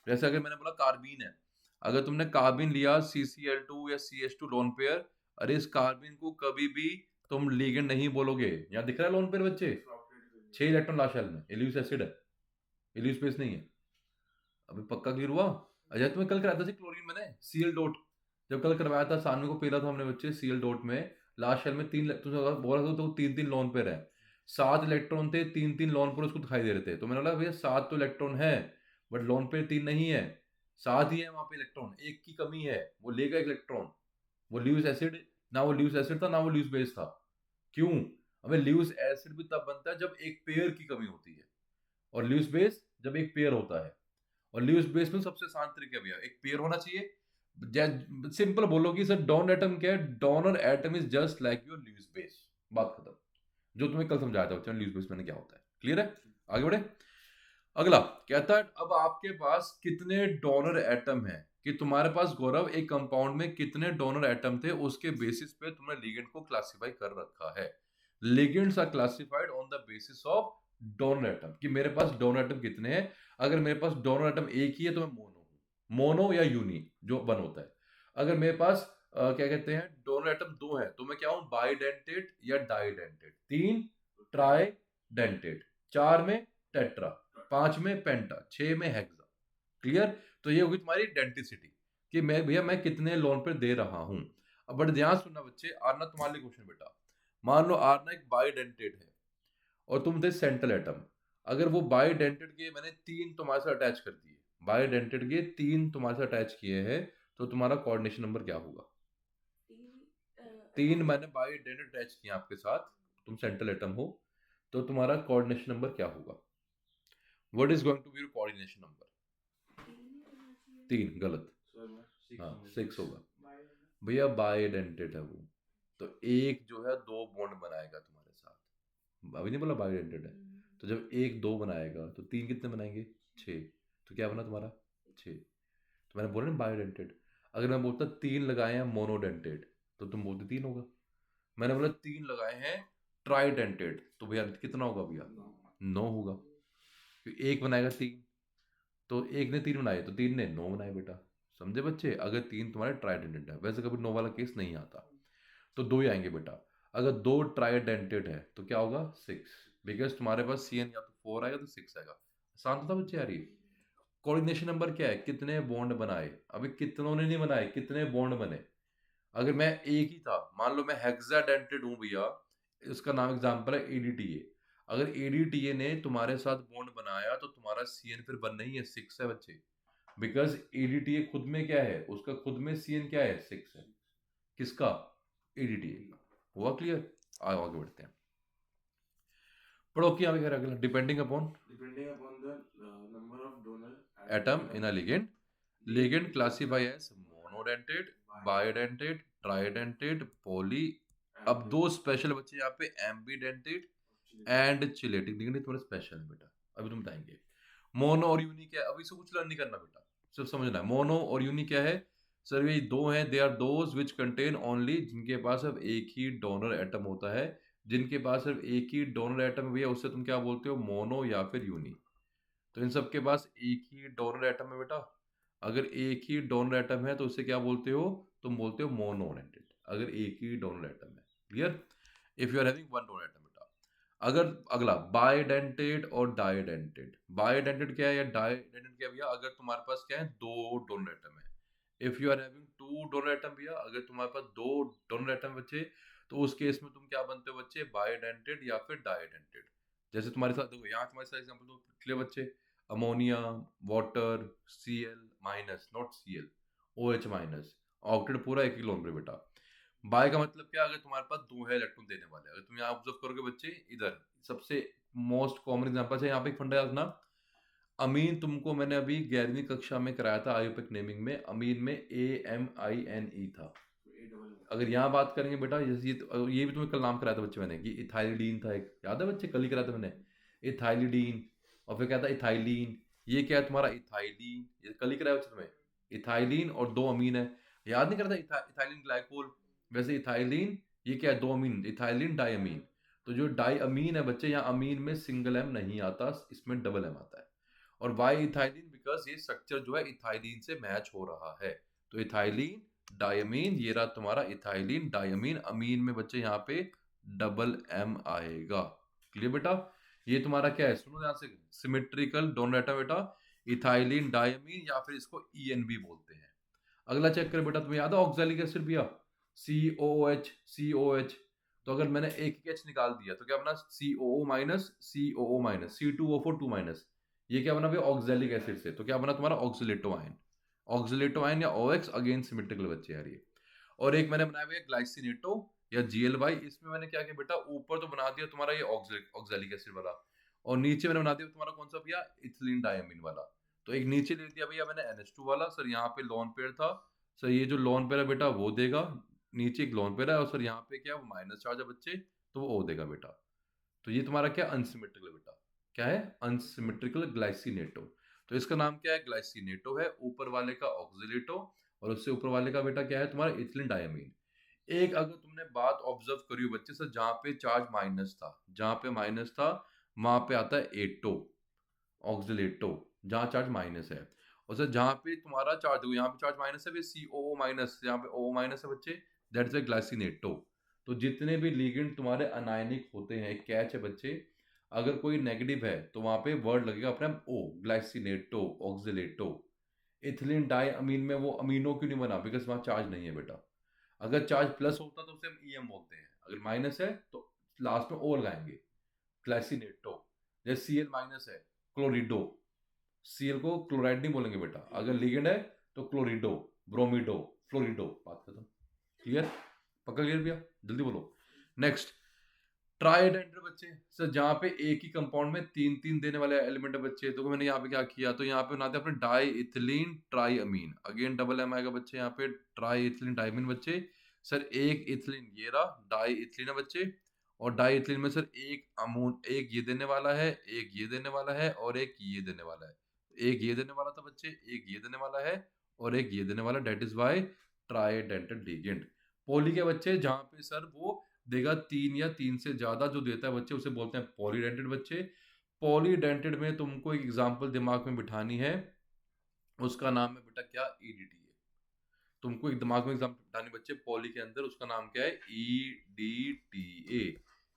जैसे अगर मैंने बोला कार्बीन है, अगर तुमने कार्बीन लिया CCl2 या CH2 लोन पेयर, अरे इस कार्बीन को कभी भी तुम लिगेंड नहीं बोलोगे। यहाँ दिख रहा है लोन पेयर बच्चे? 6 इलेक्ट्रॉन लास्ट शेल में, इल्यूस एसिड है, इल्यूस बेस नहीं है। अभी पक्का क्लियर हुआ? अजय तुम्हें कल कराया था क्लोरीन मैंने Cl डॉट, जब कल करवाया था सानवी को पेला था हमने बच्चे Cl डॉट में लास्ट शेल में 3 बोला था तो 3 लोन पेयर है, 7 इलेक्ट्रॉन थे, 3 लोन पेयर उसको दिखाई दे रहे थे। तो मैंने बोला भैया 7 तो इलेक्ट्रॉन है बट लोन पेयर 3 नहीं है, 7 ही है वहां पे इलेक्ट्रॉन, एक की कमी है, वो लेगा एक इलेक्ट्रॉन। वो ल्यूइस एसिड, ना वो ल्यूइस एसिड था ना वो ल्यूइस बेस था। क्यों? हमें ल्यूइस एसिड भी तब बनता है जब एक पेयर की कमी होती है, और ल्यूइस बेस जब एक पेयर होता है। और ल्यूइस बेस में सबसे आसान तरीका भैया एक पेयर होना चाहिए। सिंपल बोलो कि सर डोनर एटम क्या है? Donor atom is just like your Lewis base, बात खत्म। जो तुम्हें कल समझाया था बच्चों ल्यूइस बेस मैंने क्या होता है। क्लियर है? आगे बढ़े। अगला कहता है अब आपके पास कितने डोनर एटम है? कि तुम्हारे पास गौरव एक कंपाउंड में कितने डोनर एटम थे, उसके बेसिस पे तुमने लिगेंड को क्लासिफाई कर रखा है। Ligands are classified on the basis of donor atom, कि मेरे पास डोनर एटम कितने हैं। अगर मेरे पास डोनर एटम एक ही है तो मैं मोनो हूँ, मोनो या यूनी जो वन होता है। अगर मेरे पास क्या कहते हैं डोनर एटम दो है तो मैं क्या हूं, बाइडेंटेट या डाइडेंटेट। तीन ट्राइडेंटेट, चार में टेट्रा, पांच में पेंटा, छह में हेक्सा। क्लियर। तो ये होगी तुम्हारी डेंटिसिटी कि मैं भैया मैं कितने लोन पे दे रहा हूं। अब बड़े ध्यान सुनना बच्चे, आरना तुम्हारे लिए क्वेश्चन बेटा। मान लो आरना एक बाइडेंटेट है और तुम थे सेंट्रल एटम। अगर वो बाइडेंटेट के मैंने तीन तुम्हारे साथ अटैच कर दिए, बाइडेंटेट के तीन तुम्हारे साथ अटैच किए हैं, तो तुम्हारा कोऑर्डिनेशन नंबर क्या होगा? तीन मैंने बाइडेंटेट अटैच किया आपके साथ, तुम सेंट्रल एटम हो, तो तुम्हारा कोऑर्डिनेशन नंबर क्या होगा? What is going to be your coordination number? तीन गलत, हाँ 6 होगा भैया, बाइडेंटेट है वो, तो एक जो है दो बॉन्ड बनाएगा तुम्हारे साथ। अभी नहीं बोला बाइडेंटेट है, तो जब एक दो बनाएगा तो तीन कितने बनाएंगे? 6। तो क्या बना तुम्हारा? 6। तो मैंने बोला ना बाइडेंटेट। अगर मैं बोलता तीन लगाए हैं मोनोडेंटेट तो तुम बोलते तीन होगा। मैंने बोला तीन लगाए हैं ट्राइडेंटेट तो भैया कितना होगा भैया? 9 होगा। क्योंकि एक बनाएगा तीन, तो एक ने तीन बनाए तो तीन ने 9 बनाए बेटा। समझे बच्चे? अगर तीन तुम्हारे ट्राइडेंटेट है, वैसे कभी 9 वाला केस नहीं आता, तो दो ही आएंगे बेटा। अगर दो ट्राइडेंटेट है तो क्या होगा? 6, बिकॉज तुम्हारे पास सी एन या तो 4 आएगा तो 6 आएगा। आसान था बच्चे यार ये। कोऑर्डिनेशन नंबर क्या है? कितने बॉन्ड बनाए। अभी कितनों ने नहीं बनाए, कितने बॉन्ड बने। अगर मैं एक ही था, मान लो मैं हेक्साडेंटेड हूं भैया, इसका नाम एग्जांपल है एडीटीए। अगर एडीटीए ने तुम्हारे साथ बॉन्ड बनाया तो तुम्हारा सीएन फिर बनना ही है 6 है बच्चे, बिकॉज एडीटीए खुद में क्या है, उसका खुद में सीएन क्या है? 6 है। किसका? एडीटीए का। हुआ क्लियर? आगे बढ़ते हैं, पढ़ो क्या आगे अगला। Depending upon the number of donor atom in a ligand, ligand classify as monodentate, bidentate, tridentate, poly. अब दो स्पेशल बच्चे यहाँ पे, एम्बीडेंटेड एंड चिलेटिक। लिगेंड थोड़े स्पेशल है बेटा, अभी तुम बताएंगे। मोनो और यूनी क्या है, अभी से कुछ लर्न नहीं करना बेटा, सिर्फ समझना है। मोनो और यूनी क्या है सर? ये दो हैं, they are those which contain only, जिनके पास अब एक ही डोनर एटम होता है। जिनके पास सिर्फ एक ही डोनर एटम है भैया, उससे तुम क्या बोलते हो? मोनो या फिर यूनी। तो इन सब के पास एक ही डोनर एटम है बेटा। अगर एक ही डोनर एटम है तो उसे क्या बोलते हो? तुम बोलते हो मोनोडेंटेड, अगर एक ही डोनर एटम है। Clear? If you are having one donor atom बेटा। अगर अगला बाइडेंटेड और डाइडेंटेड। बाइडेंटेड क्या है या डाइडेंटेड क्या है भैया? अगर तुम्हारे पास क्या है, दो डोनर एटम है। If you are having two donor atom भैया, अगर तुम्हारे पास दो डोनर एटम बच्चे, तो उस केस में तुम क्या बनते हो बच्चे? बाइडेंटेड या फिर डाइडेंटेड। जैसे तुम्हारे साथ देखो, यहाँ तुम्हारे साथ एग्जांपल दो क्लियर बच्चे, ammonia, water, Cl minus, not Cl, OH minus, octet पूरा एक ही लोन पे बेटा। बाय का मतलब क्या? अगर तुम्हारे पास दो है इलेक्ट्रॉन देने वाले। अगर तुम यहाँ ऑब्जर्व करोगे बच्चे, इधर सबसे मोस्ट कॉमन एग्जांपल है, यहाँ पे एक फंडा रखना। अमीन तुमको मैंने अभी 11वीं कक्षा में कराया था आयोपिक नेमिंग में, अमीन में AMINE था। अगर यहाँ बात करेंगे बेटा, जैसे ये भी तुम्हें कल नाम कराया था बच्चे मैंने, कि इथाइलिडीन था एक, याद है बच्चे? कल ही कराया था मैंने इथाइलिडीन। और फिर क्या था? इथाइलीन। ये क्या है तुम्हारा? इथाइलीन। ये कल ही कराया बच्चे तुम्हें, इथाइलीन और दो अमीन है। याद नहीं करता? Ethylene glycol. वैसे इथाइलीन, ये क्या है? दो अमीन, इथाइलिन डाइअमीन। तो जो डाइअमीन है बच्चे, यहाँ अमीन में सिंगल एम नहीं आता, इसमें डबल एम आता है। और वाई इथाइलिन, बिकॉज ये स्ट्रक्चर जो है इथाइलिन से मैच हो रहा है। तो इथाइलिन डायमीन, ये रहा तुम्हारा इथाइलिन डायमीन। अमीन में बच्चे यहाँ पे डबल एम आएगा। क्लियर बेटा? ये तुम्हारा क्या है, सुनो ध्यान से, सिमेट्रिकल डोनर एटम बेटा, इथाइलिन डायमीन, या फिर इसको ENB बोलते हैं। अगला चेक कर बेटा, तुम्हें याद है ऑक्सैलिक एसिड भैया, COOH COH। तो अगर मैंने एक H निकाल दिया तो क्या बना? COO minus COO minus C2O4 2 minus. ये क्या बना भैया? ऑक्सैलिक एसिड से। तो क्या बना तुम्हारा? ऑक्सीलेटो आयन। ऑक्सीलेटो आयन या OX, अगेन सिमेट्रिकल बच्चे यार ये। और एक मैंने बनाया भैया ग्लाइसिनेटो या GLY। इसमें मैंने क्या किया बेटा? ऊपर तो बना दिया तुम्हारा ये ऑक्सैलिक एसिड वाला, और नीचे मैंने बना दिया तुम्हारा कौन सा भैया? इथिलीन डायमीन वाला। तो एक नीचे दे दिया भैया मैंने NH2 वाला। सर यहाँ पे लोन पेयर था, सर ये जो लोन पेयर है बेटा वो देगा, नीचे एक लोन पेयर है, और सर यहाँ पे क्या माइनस चार्ज है बच्चे, तो वो O देगा बेटा। तो ये तुम्हारा क्या? अनसिमेट्रिकल बेटा। क्या है? Unsymmetrical glycinato. तो इसका नाम क्या है, ग्लाइसिनेटो है, ऊपर वाले का ऑक्सिलेटो, और उससे ऊपर वाले का बेटा क्या है तुम्हारा, इथिलीन डायमीन। एक अगर तुमने बात ऑब्जर्व करी हो बच्चे से, जहां पे चार्ज माइनस था, जहां पे माइनस था वहां पे आता है एटो, ऑक्सिलेटो, जहां चार्ज माइनस है। और सर जहां पे तुम्हारा चार्ज, यहाँ पे चार्ज माइनस है, सी ओ माइनस, यहाँ पे ओ माइनस है बच्चे, दैट्स ए ग्लाइसिनेटो। तो जितने भी लिगेंड तुम्हारे अनायनिक होते हैं, कैच है बच्चे, अगर कोई नेगेटिव है तो वहां पे वर्ड लगेगा अपने ओ, ग्लाइसिनेटो, ऑक्सिलेटो। इथिलीन डाई अमीन में वो अमीनो क्यों नहीं बना, बिकॉज वहां चार्ज नहीं है बेटा। अगर चार्ज प्लस होता तो उसे हम ईएम बोलते हैं, अगर माइनस है तो लास्ट में ओ लगाएंगे, ग्लाइसिनेटो। जैसे सी एल माइनस है, क्लोरिडो, सीएल को क्लोराइड नहीं बोलेंगे बेटा, अगर लिगेंड है तो क्लोरिडो, ब्रोमिडो, फ्लोरिडो, बात खत्म। क्लियर, पक्का क्लियर भैया, जल्दी बोलो। नेक्स्ट, ट्राइडेंटेड बच्चे, सर जहाँ पे एक ही कंपाउंड में तीन तीन देने वाले एलिमेंट है बच्चे, तो मैंने यहाँ पे क्या किया, तो यहाँ पे बनाते हैं अपने डाई इथिलीन ट्राई अमीन, अगेन डबल एम आएगा बच्चे, यहाँ पे ट्राई इथिलीन डाइमीन बच्चे। सर एक इथिलीन ये रहा, डाई इथिलीन है बच्चे, और डाई इथिलीन में सर एक अमोन, एक ये देने वाला है, एक ये देने वाला है, और एक ये देने वाला है। एक ये देने वाला था बच्चे, एक ये देने वाला है, और एक ये देने वाला, that is why tridentate ligand. Poly के बच्चे, जहाँ पे सर वो देगा तीन या तीन से ज्यादा जो देता है बच्चे, उसे बोलते हैं पॉलीडेंटेड बच्चे। पॉलीडेंटेड में तुमको एक एग्जांपल दिमाग में बिठानी है, उसका नाम है बेटा क्या, ईडीटीए। तुमको एक दिमाग में एग्जांपल बिठानी बच्चे, पॉली के अंदर, उसका नाम क्या है, ईडीटीए,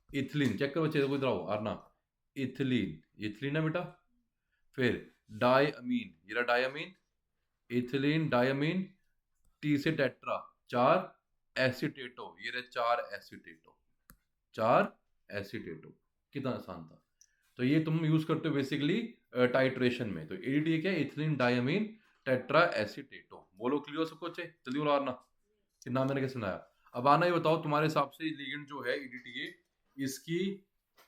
इथिलीन। चेक करो बच्चे, देखो इधर आओ आरना, इथिलीन, इथिलीन है बेटा। फिर डायमीन, ये रहा डायमीन, इथिलीन डायमीन, टी से टेट्रा, चार एसीटेटो, ये रहे चार एसीटेटो, चार एसीटेटो। कितना आसान था। तो ये तुम यूज करते हो बेसिकली टाइट्रेशन में। तो एडीटी क्या है, इथिलीन डायमीन टेट्रा एसीटेटो। बोलो क्लियर हो सबको बच्चे, जल्दी बोलो आना, कि नाम मैंने कैसे सुनाया। अब आना ये बताओ तुम्हारे हिसाब से लिगेंड जो है ईडीटीए, इसकी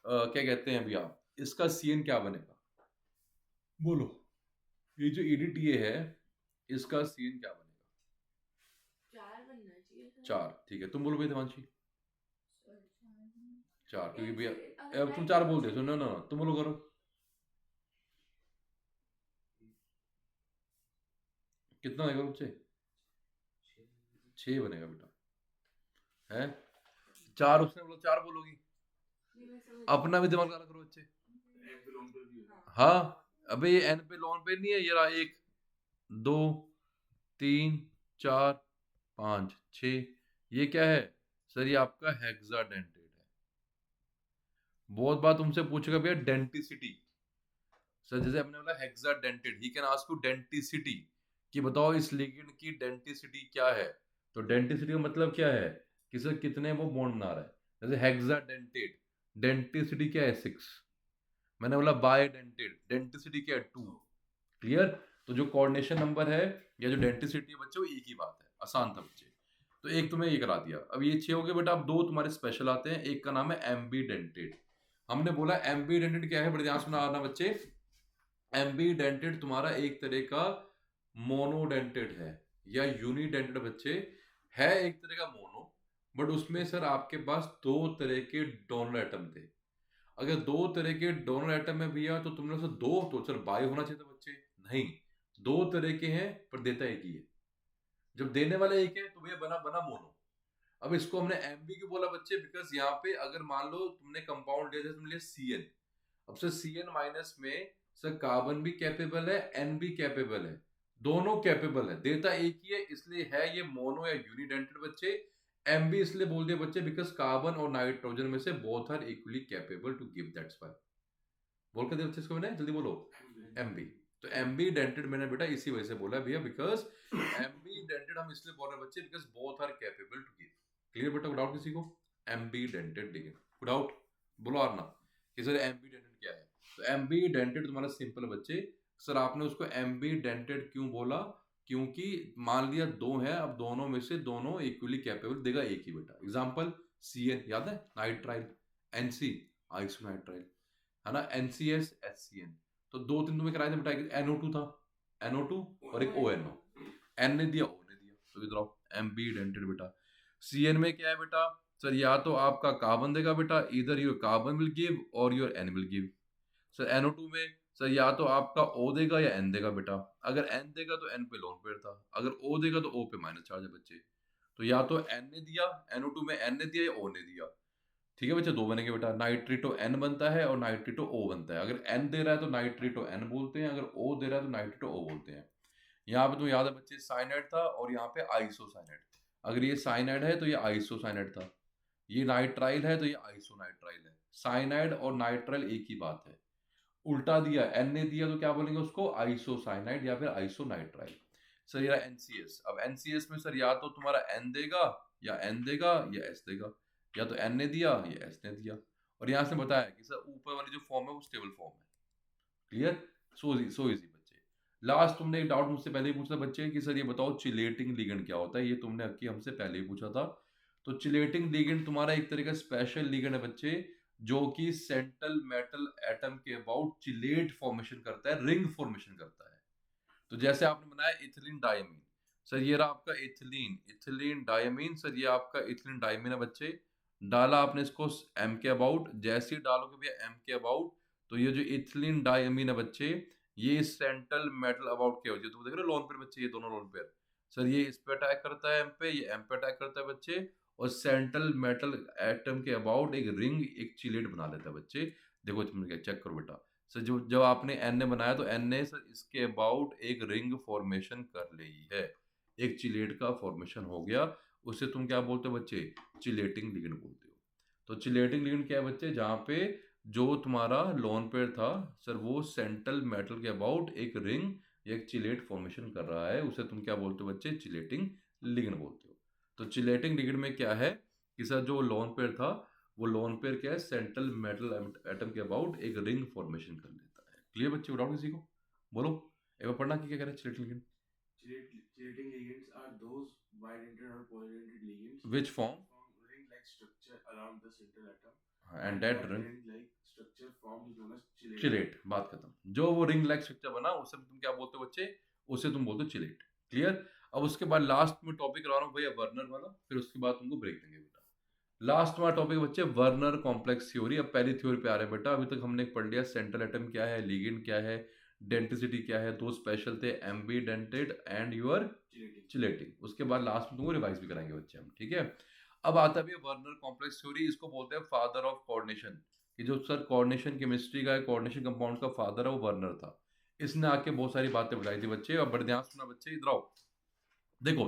क्या कहते हैं भैया, इसका सीएन क्या बनेगा, बोलो। ये जो ईडीटीए है इसका सीएन क्या बनेगा, चार बनना चाहिए था। चार, ठीक है, तुम बोलो भैया देवांशी, Sorry, चार, क्योंकि एक भैया second, अगर अब तुम मैं चार बोल दे, सुनो ना, तुम बोलो करो, कितना बनेगा बच्चे, छह बनेगा बेटा, है चार, उसने बोला चार बोलोगी, नहीं, मैं समझ अपना भी दिमाग लगा करो बच्चे। एक बिलोंग टू यू। हाँ, अबे ये एन पे लॉन पे नहीं है, ये रहा एक, दो, तीन, चार, पांच, छ, ये क्या है सर, ये आपका हेक्साडेंटेट है। बहुत बार तुमसे पूछेगा भैया डेंटिसिटी, सर जैसे हमने बोला hexadentate, he can ask you denticity, कि बताओ इस लिगेंड की डेंटिसिटी क्या है। तो डेंटिसिटी का मतलब क्या है कि सर कितने वो बॉन्ड बना रहा है। जैसे हेक्साडेंटेड, डेंटिसिटी क्या है, 6। मैंने बोला बायडेंटेड, डेंटिसिटी क्या है, 2। क्लियर। तो जो कोऑर्डिनेशन नंबर है या जो डेंटिसिटी है बच्चे, वो एक ही बात है, आसान था बच्चे। तो एक तुम्हें ये करा दिया, अब ये 6 हो गए बेटा। अब दो तुम्हारे स्पेशल आते हैं, एक का नाम है एम्बीडेंटेड। हमने बोला एम्बीडेंटेड क्या है, बड़े ध्यान सुना आना बच्चे। एम्बीडेंटेड तुम्हारा एक तरह का मोनोडेंटेड है या यूनिडेंटेड बच्चे, है एक तरह का मोनो, बट उसमें सर आपके पास दो तरह के डोनर एटम थे। अगर दो तरह के डोनर एटम में भैया, तो तुमने सर दो, तो सर बाई होना चाहिए था बच्चे, नहीं, दो तरह के हैं पर देता एक ही है। जब देने वाला एक है तो भैया बना बना मोनो। अब इसको हमने एमबी क्यों बोला बच्चे, बिकॉज यहाँ पे अगर मान लो तुमने कंपाउंड लिया, तुमने लिया सीएन, अब सर सीएन माइनस में सर कार्बन भी कैपेबल है, एन भी कैपेबल है, दोनों कैपेबल है, देता एक ही है, इसलिए है ये मोनो या यूनिडेंटेड बच्चे। एमबी इसलिए बोल दिया बच्चे बिकॉज कार्बन और नाइट्रोजन में से both are equally capable to give, that's why. बोल कर दे बच्चे इसको, मैंने जल्दी बोलो, एमबी। तो एमबी डेंटेड मैंने बेटा इसी वजह से बोला भैया, बिकॉज एमबी डेंटेड हम इसलिए बोल रहे हैं बच्चे because both are capable to give. Clear बेटा, कोई डाउट किसी को, एमबी डेंटेड लिगेंड, कोई डाउट, बोलो आरना कि सर एमबी डेंटेड क्या है। तो एमबी डेंटेड तुम्हारा सिंपल बच्चे, सर आपने उसको एमबी डेंटेड क्यों बोला, क्योंकि मान लिया दो है, अब दोनों में से दोनों इक्वली कैपेबल, देगा एक ही बेटा। एग्जांपल सीएन याद है, नाइट्राइल, एनसी आइसोनाइट्राइल, है ना, NCS HCN। तो दो तीन तुम्हें कराए थे बेटा, NO2 था, NO2 और एक ONO, N ने दिया, O ने दिया, तो इधर आओ, एमबी डेंटेड बेटा। CN में क्या है बेटा, सर या तो आपका कार्बन देगा बेटा, इधर योर कार्बन विल गिव और your N will give. Sir NO2 में सर या तो आपका O देगा या N देगा बेटा। अगर N देगा तो N पे लोन पेयर था, अगर O देगा तो O पे माइनस चार्ज है बच्चे। तो या तो N ने दिया, NO2 में N ने दिया या O ने दिया। ठीक है बच्चे, दो बनेंगे बेटा, नाइट्रेटो N बनता है और नाइट्रेटो O बनता है। अगर N दे रहा है तो नाइट्रेटो N बोलते हैं, अगर O दे रहा है तो नाइट्रेटो O बोलते हैं। यहाँ पे तो याद है बच्चे साइनाइड था और यहाँ पे आइसोसाइनाइड। अगर ये साइनाइड है तो ये आइसोसाइनाइड था, ये नाइट्राइल है तो ये आइसोनाइट्राइल है। साइनाइड और नाइट्राइल एक ही बात है। उल्टा दिया, N ने दिया तो क्या बोलेंगे उसको, आइसोसाइनाइड या फिर आइसोनाइट्राइल। सर ये NCS। अब NCS में सर या तो तुम्हारा N देगा या N देगा या S देगा, या तो N ने दिया या S ने दिया। और यहाँ से बताया कि सर ऊपर वाली जो फॉर्म है वो स्टेबल फॉर्म है। क्लियर, सो इजी बच्चे। लास्ट तुमने एक डाउट मुझसे पहले ही पूछा बच्चे कि सर ये बताओ चिलेटिंग लिगेंड क्या होता है, ये तुमने अक्की हमसे पहले ही पूछा था। तो चिलेटिंग लिगेंड तुम्हारा एक तरह का स्पेशल लिगेंड है बच्चे, जो कि सेंट्रल मेटल एटम के अबाउट चिलेट फॉर्मेशन करता है, रिंग फॉर्मेशन करता है। तो जैसे आपने बनाया इथिलीन डायमीन, सर ये रहा आपका इथिलीन डायमीन। सर ये आपका इथिलीन डायमीन है बच्चे, डाला आपने इसको M के अबाउट, जैसे ही डालोगे भैया M के अबाउट, तो ये जो इथिलीन डायमीन है बच्चे, ये सेंट्रल मेटल अबाउट क्या होती है, तो देख रहे हो लोन पेयर बच्चे, ये दोनों लोन पेयर। सर ये इस पे अटैक करता है M पे, ये M पे अटैक करता है बच्चे, और सेंट्रल मेटल एटम के अबाउट एक रिंग, एक चिलेट बना लेता है बच्चे। देखो तुमने क्या, चेक करो बेटा। सर जो जब आपने N ने बनाया तो N ने सर इसके अबाउट एक रिंग फॉर्मेशन कर ली है, एक चिलेट का फॉर्मेशन हो गया। उसे तुम क्या बोलते हो बच्चे, चिलेटिंग लिगेंड बोलते हो। तो चिलेटिंग लिगेंड क्या है बच्चे, जहाँ पे जो तुम्हारा लोन पेयर था सर वो सेंट्रल मेटल के अबाउट एक रिंग, एक चिलेट फॉर्मेशन कर रहा है, उसे तुम क्या बोलते हो बच्चे, चिलेटिंग लिगेंड बोलते हो। तो चिलेटिंग लिगेंड में क्या है कि सर जो लोन पेयर था, वो लोन पेयर क्या है, सेंट्रल मेटल एटम के अबाउट एक रिंग फॉर्मेशन कर लेता है। क्लियर बच्चे, विदाउट किसी को बोलो एक बार पढ़ना कि क्या कह रहा है chelating ligand. Chelating ligands are those bidentate or polydentate ligands Which form? ring-like structure around the central atom, and that ring ring-like structure formed is known as chelate. Chelate. बात खत्म। जो वो रिंग लाइक स्ट्रक्चर बना उसे तुम क्या बोलते हो बच्चे, उसे तुम बोलते हो चिलेट। क्लियर। अब उसके बाद लास्ट में टॉपिक करा रहा हूँ भैया वर्नर वाला, फिर उसके बाद तुमको ब्रेक देंगे बेटा। लास्ट वाला टॉपिक बच्चे वर्नर कॉम्प्लेक्स थ्योरी। अब पहली थ्योरी पे आ रहे हैं बेटा। अभी तक हमने पढ़ लिया सेंट्रल एटम क्या है, लिगेंड क्या है, डेंटिसिटी क्या है, दो स्पेशल थे एम्बीडेंटेड एंड योर चिलेटिंग। उसके बाद लास्ट में तुमको रिवाइज भी कराएंगे बच्चे हम, ठीक है। अब आता है वर्नर कॉम्प्लेक्स थ्योरी, इसको बोलते हैं फादर ऑफ कोऑर्डिनेशन। कि जो सर कोऑर्डिनेशन केमिस्ट्री का है, कोऑर्डिनेशन कंपाउंड का फादर है वो वर्नर था। इसने आके बहुत सारी बातें बताई थी बच्चे। और बड़े ध्यान सुना बच्चे, इधर आओ देखो।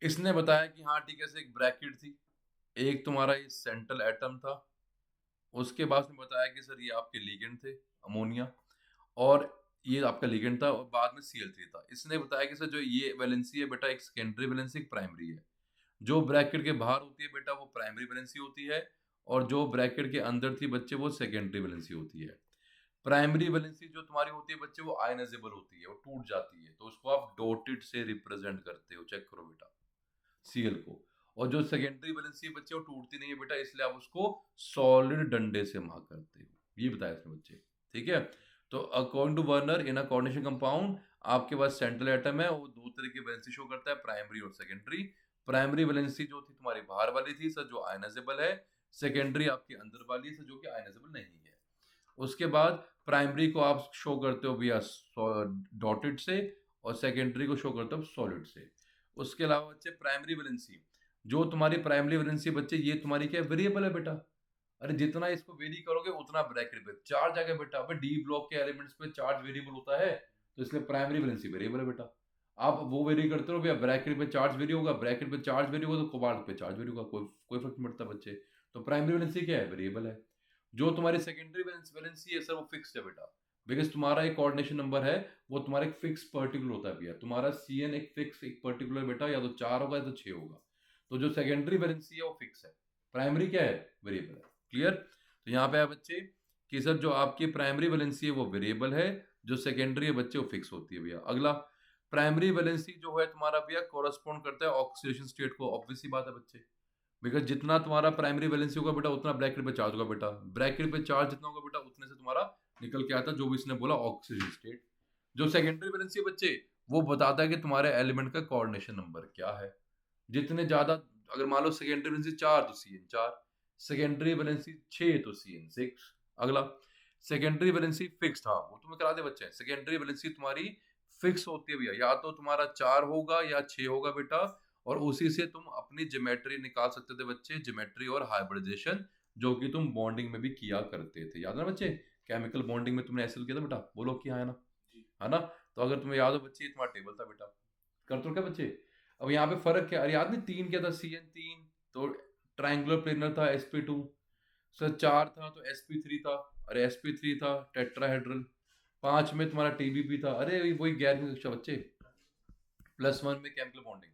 इसने बताया कि हाँ ठीक है, एक ब्रैकेट थी, एक तुम्हारा ये सेंट्रल एटम था, उसके बाद उसने बताया कि सर ये आपके लिगेंड थे अमोनिया, और ये आपका लिगेंड था, और बाद में Cl3 था। इसने बताया कि सर जो ये वैलेंसी है बेटा, एक सेकेंडरी वैलेंसी, एक प्राइमरी है। जो ब्रैकेट के बाहर होती है बेटा वो प्राइमरी वैलेंसी होती है, और जो ब्रैकेट के अंदर थी बच्चे वो सेकेंडरी वैलेंसी होती है। प्राइमरी वैलेंसी जो तुम्हारी होती है बच्चे वो आयनाइजेबल होती है, वो टूट जाती है, तो उसको आप डॉटेड से रिप्रेजेंट करते हो। चेक करो बेटा Cl को। और जो सेकेंडरी वैलेंसी बच्चे वो टूटती नहीं है बेटा, इसलिए आप उसको सॉलिड डंडे से मार्क करते हो। ये बताया इसने बच्चे, ठीक है। तो according to Werner in a coordination compound आपके पास सेंट्रल एटम है, वो दो तरह की वैलेंसी शो करता है, प्राइमरी और सेकेंडरी। प्राइमरी वैलेंसी जो थी तुम्हारी बाहर वाली थी सर, जो आयनाइजेबल है। सेकेंडरी आपके अंदर वाली है सर, जो कि आयनाइजेबल नहीं है। उसके बाद प्राइमरी को आप शो करते हो भैया डॉटेड से, और सेकेंडरी को शो करते हो सॉलिड से। उसके अलावा बच्चे प्राइमरी वैलेंसी, जो तुम्हारी प्राइमरी वैलेंसी बच्चे ये तुम्हारी क्या वेरिएबल है बेटा। अरे जितना इसको वेरी करोगे उतना ब्रैकेट पे चार्ज आएगा बेटा। अब डी ब्लॉक के एलिमेंट्स पे चार्ज वेरिएबल होता है, तो इसलिए प्राइमरी वैलेंसी वेरिएबल है बेटा। आप वो वेरी करते हो भैया, ब्रैकेट पे चार्ज वेरी होगा, ब्रैकेट पे चार्ज वेरी होगा तो कोबाल्ट पे चार्ज वेरी होगा, कोई फर्क नहीं पड़ता बच्चे। तो प्राइमरी वैलेंसी क्या है, वेरिएबल है। जो तुम्हारी सेकेंडरी वैलेंसी है सर वो फिक्स्ड है बेटा, बिकॉज तुम्हारा एक कोऑर्डिनेशन नंबर है, वो तुम्हारा एक फिक्स पर्टिकुलर होता है भैया। तुम्हारा Cn एक फिक्स एक पर्टिकुलर बेटा, या तो 4 होगा या तो 6 होगा। तो जो सेकेंडरी वैलेंसी है वो फिक्स है, प्राइमरी क्या है, वेरिएबल है। क्लियर। तो यहाँ पे है बच्चे कि सर जो आपकी प्राइमरी वैलेंसी है वो वेरिएबल है, जो सेकेंडरी है बच्चे वो फिक्स होती है भैया। अगला प्राइमरी वैलेंसी जो है तुम्हारा भैया कोरस्पॉन्ड करता है ऑक्सीडेशन स्टेट को। ऑब्वियस सी बात है बच्चे, बिकॉज जितना तुम्हारा प्राइमरी वैलेंसी होगा बेटा उतना ब्रैकेट पे चार्ज होगा बेटा, ब्रैकेट पे चार्ज जितना होगा बेटा उतने से तुम्हारा निकल के आता है जो भी इसने बोला ऑक्सीजन स्टेट। जो सेकेंडरी वैलेंसी बच्चे वो बताता है कि तुम्हारे एलिमेंट का कोऑर्डिनेशन नंबर क्या है। जितने ज्यादा, अगर मान लो सेकेंडरी वैलेंसी 4 तो Cn 4, सेकेंडरी वैलेंसी 6 तो Cn 6। अगला सेकेंडरी वैलेंसी फिक्स, हाँ वो तुम्हें करा दे बच्चे। सेकेंडरी वैलेंसी तुम्हारी फिक्स होती है भैया, या तो तुम्हारा 4 होगा या 6 होगा बेटा, और उसी से तुम अपनी ज्योमेट्री निकाल सकते थे बच्चे, ज्योमेट्री और हाइब्रिडाइजेशन, जो कि तुम बॉन्डिंग में भी किया करते थे, याद है ना बच्चे? केमिकल बॉन्डिंग में तुमने ऐसे किया था बेटा, बोलो कि हाँ है ना, है ना? तो अगर तुम्हें याद हो बच्चे, ये तुम्हारा टेबल था बेटा, कर तो क्या बच्चे? अब यहाँ पे फर्क क्या, अरे याद नहीं 3 क्या था, CN3 तो ट्रायंगुलर प्लेनर था, sp2 सर, 4 था तो sp3 था, अरे sp3 था टेट्राहेड्रल, 5 में तुम्हारा TBP था, अरे वही 11वीं कक्षा बच्चे, +1 में केमिकल बॉन्डिंग,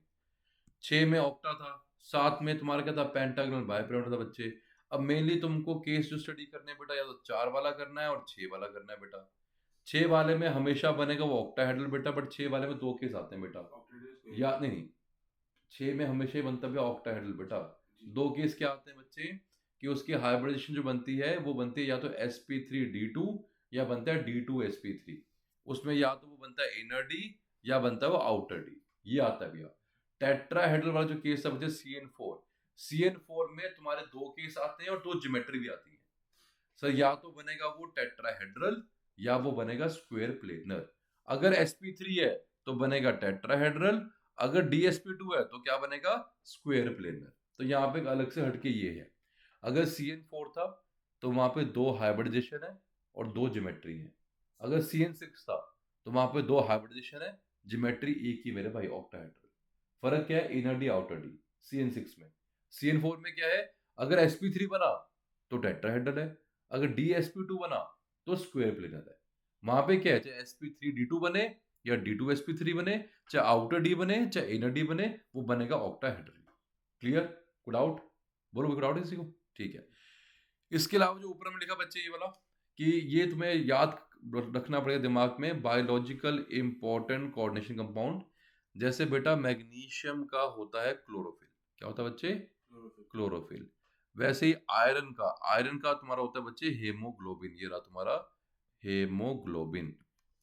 6 में ऑक्टा था, 7 में तुम्हारा क्या था, पेंटागनल बाइपिरामिड था बच्चे। अब मेनली तुमको केस जो स्टडी करने बेटा, या तो 4 वाला करना है और 6 वाला करना है बेटा। 6 वाले में हमेशा बनेगा वो ऑक्टाहेड्रल बेटा, बट 6 वाले में 2 केस आते हैं बेटा, या नहीं 6 में हमेशा ही बनता है ऑक्टाहेड्रल बेटा, 2 केस क्या आते हैं बच्चे, कि उसकी हाइब्रिडाइजेशन जो बनती है वो बनती है या तो sp3d2 या बनता है d2sp3, उसमें या तो वो बनता है इनर डी या बनता है वो आउटर डी, ये आता है भैया। टेट्राहेड्रल वाला जो केस है बच्चे CN4 में तुम्हारे 2 केस आते हैं और 2 ज्योमेट्री भी आती है सर, या तो बनेगा वो टेट्राहेड्रल या वो बनेगा स्क्वायर प्लेनर। अगर sp3 है तो बनेगा टेट्राहेड्रल, अगर dsp2 है तो क्या बनेगा, स्क्वायर प्लेनर। तो यहाँ पे एक अलग से हटके ये है, अगर CN4 था तो वहां पे 2 हाइब्रिडाइजेशन है और 2 ज्योमेट्री है, अगर CN6 था तो वहां पे 2 हाइब्रिडाइजेशन है, ज्योमेट्री एक ही मेरे भाई, ऑक्टाहेड्रल। फर्क क्या है, inner D outer D CN6 में। CN4 में क्या है, अगर sp3 बना तो टेट्राहेड्रल है, अगर dsp2 बना तो स्क्वायर प्लेनर है। वहां पे क्या है, चाहे sp3d2 बने या d2sp3 बने, चाहे आउटर डी बने चाहे इनर डी बने, वो बनेगा ऑक्टाहेड्रल। क्लियर? कोई डाउट? बोलो कोई डाउट है किसी को? ठीक है। इसके अलावा जो ऊपर में लिखा बच्चे ये वाला, कि ये तुम्हें याद रखना पड़ेगा दिमाग में, बायोलॉजिकल इंपॉर्टेंट कोऑर्डिनेशन कंपाउंड, जैसे बेटा मैग्नीशियम का होता है क्लोरोफिल, क्या होता है बच्चे, क्लोरोफिल। वैसे ही आयरन का तुम्हारा होता है बच्चे हेमोग्लोबिन, ये रहा तुम्हारा हेमोग्लोबिन,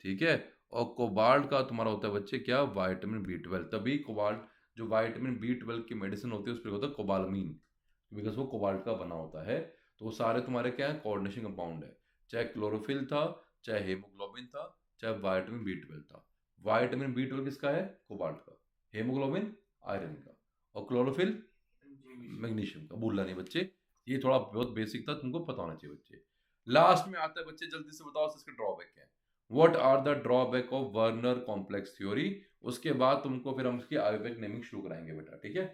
ठीक है। और कोबाल्ट का तुम्हारा होता है बच्चे क्या, विटामिन B12, तभी कोबाल्ट जो विटामिन B12 की मेडिसिन होती है उस पर होता है कोबालमीन, बिकॉज वो कोबाल्ट का बना होता है। तो वो सारे तुम्हारे क्या है, कोऑर्डिनेशन कंपाउंड है, चाहे क्लोरोफिल था, चाहे हेमोग्लोबिन था, चाहे विटामिन B12 था। विटामिन B12 किसका है, कोबाल्ट का, हेमोग्लोबिन आयरन का, और क्लोरोफिल मैग्नीशियम का। भूलना नहीं बच्चे, ये थोड़ा बहुत बेसिक था, तुमको पता होना चाहिए बच्चे। लास्ट में आता है बच्चे, जल्दी से बताओ इसके ड्रॉबैक क्या है, what are the drawback of Werner complex theory. उसके बाद तुमको फिर हम उसकी आयुर्वेदिक नेमिंग शुरू कराएंगे बेटा, ठीक है।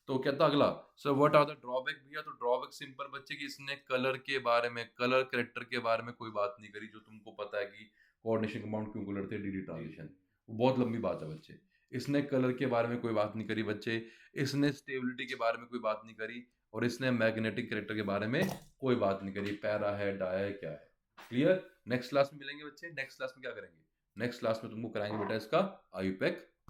तो कहता अगला, sir what are the drawback भैया, तो ड्रॉबैक सिंपल बच्चे कि इसने कलर के बारे में, कलर कैरेक्टर के बारे में कोई बात नहीं करी, जो तुमको पता है कि कोऑर्डिनेशन कंपाउंड क्यों कलर थे, डी ट्रांजिशन, वो बहुत लंबी बात है बच्चे। इसने कलर के बारे में कोई बात नहीं करी बच्चे, इसने स्टेबिलिटी के बारे में कोई बात नहीं करी, और इसने मैग्नेटिक कैरेक्टर के बारे में कोई बात नहीं करी, पैरा है, डाया है, क्या है। क्लियर? नेक्स्ट क्लास में मिलेंगे बच्चे, नेक्स्ट क्लास में क्या करेंगे, नेक्स्ट क्लास में तुमको कराएंगे बेटा इसका आयुपेक